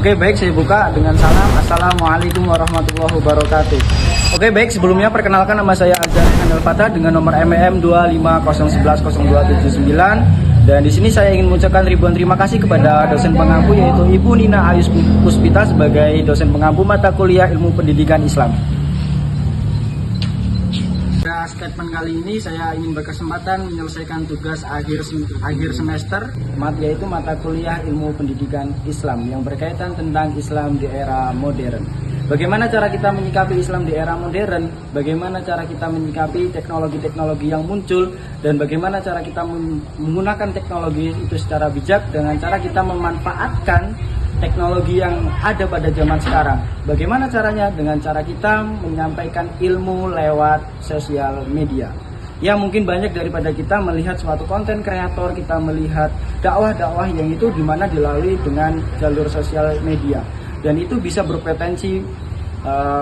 Oke, baik, saya buka dengan salam. Assalamualaikum warahmatullahi wabarakatuh. Oke, baik, sebelumnya perkenalkan nama saya Azhar Handal Fatah dengan nomor MM 250110279. Dan di sini saya ingin mengucapkan ribuan terima kasih kepada dosen pengampu yaitu Ibu Nina Ayus Puspita sebagai dosen pengampu mata kuliah Ilmu Pendidikan Islam. Pada statement kali ini saya ingin berkesempatan menyelesaikan tugas akhir semester yaitu mata kuliah Ilmu Pendidikan Islam yang berkaitan tentang Islam di era modern. Bagaimana cara kita menyikapi Islam di era modern? Bagaimana cara kita menyikapi teknologi-teknologi yang muncul dan bagaimana cara kita menggunakan teknologi itu secara bijak dengan cara kita memanfaatkan teknologi yang ada pada zaman sekarang. Bagaimana caranya? Dengan cara kita menyampaikan ilmu lewat sosial media. Ya, mungkin banyak daripada kita melihat suatu konten kreator, kita melihat dakwah-dakwah yang itu dimana dilalui dengan jalur sosial media. Dan itu bisa berpotensi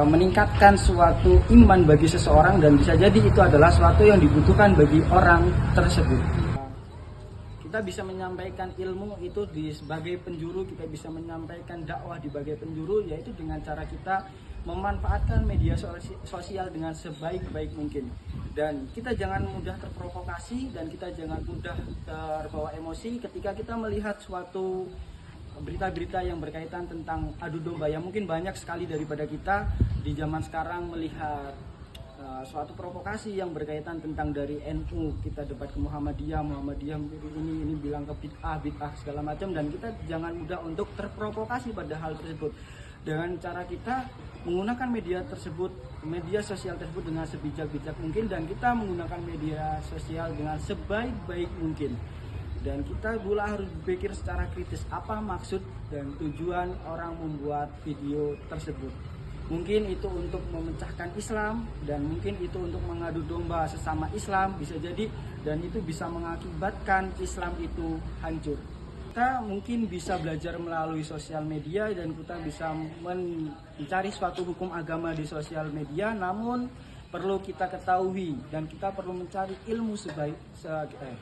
meningkatkan suatu iman bagi seseorang dan bisa jadi itu adalah suatu yang dibutuhkan bagi orang tersebut. Kita bisa menyampaikan ilmu itu sebagai penjuru, kita bisa menyampaikan dakwah di sebagai penjuru, yaitu dengan cara kita memanfaatkan media sosial dengan sebaik-baik mungkin. Dan kita jangan mudah terprovokasi dan kita jangan mudah terbawa emosi ketika kita melihat suatu berita-berita yang berkaitan tentang adu domba. Yang mungkin banyak sekali daripada kita di zaman sekarang melihat suatu provokasi yang berkaitan tentang dari NU, kita debat ke Muhammadiyah ini bilang ke bid'ah segala macam, dan kita jangan mudah untuk terprovokasi pada hal tersebut. Dengan cara kita menggunakan media sosial tersebut dengan sebijak-bijak mungkin, dan kita menggunakan media sosial dengan sebaik-baik mungkin. Dan kita pula harus berpikir secara kritis apa maksud dan tujuan orang membuat video tersebut. Mungkin itu untuk memecahkan Islam, dan mungkin itu untuk mengadu domba sesama Islam, bisa jadi, dan itu bisa mengakibatkan Islam itu hancur. Kita mungkin bisa belajar melalui sosial media dan kita bisa mencari suatu hukum agama di sosial media, namun perlu kita ketahui dan kita perlu mencari ilmu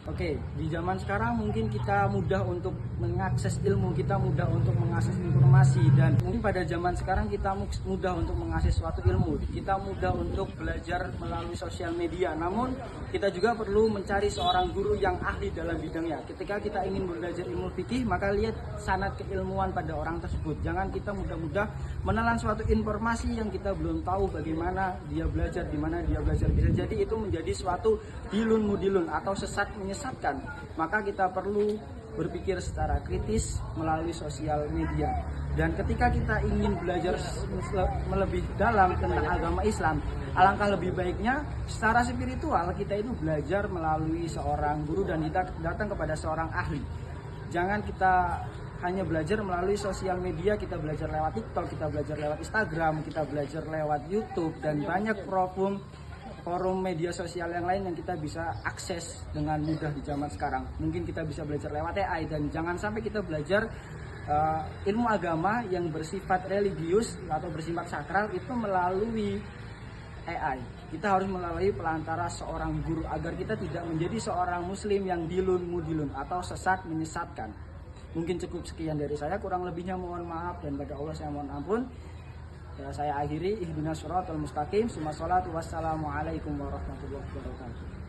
Oke, di zaman sekarang mungkin kita mudah untuk mengakses ilmu, kita mudah untuk mengakses informasi, dan mungkin pada zaman sekarang kita mudah untuk mengakses suatu ilmu, kita mudah untuk belajar melalui sosial media. Namun kita juga perlu mencari seorang guru yang ahli dalam bidangnya. Ketika kita ingin belajar ilmu fikih, maka lihat sanad keilmuan pada orang tersebut. Jangan kita mudah-mudah menelan suatu informasi yang kita belum tahu bagaimana dia belajar, di mana dia belajar. Bisa jadi itu menjadi suatu dilun mudilun atau sesat menyesatkan. Maka kita perlu berpikir secara kritis melalui sosial media. Dan ketika kita ingin belajar lebih dalam tentang agama Islam, alangkah lebih baiknya secara spiritual kita itu belajar melalui seorang guru dan kita datang kepada seorang ahli. Jangan kita hanya belajar melalui sosial media, kita belajar lewat TikTok, kita belajar lewat Instagram, kita belajar lewat YouTube, dan banyak forum media sosial yang lain yang kita bisa akses dengan mudah di zaman sekarang. Mungkin kita bisa belajar lewat AI, dan jangan sampai kita belajar ilmu agama yang bersifat religius atau bersifat sakral itu melalui AI. Kita harus melalui pelantara seorang guru agar kita tidak menjadi seorang muslim yang dilun mudilun atau sesat menyesatkan. Mungkin cukup sekian dari saya, kurang lebihnya mohon maaf dan pada Allah saya mohon ampun. Ya, saya akhiri ihdinas shiratal mustaqim. Wassalamualaikum warahmatullahi wabarakatuh.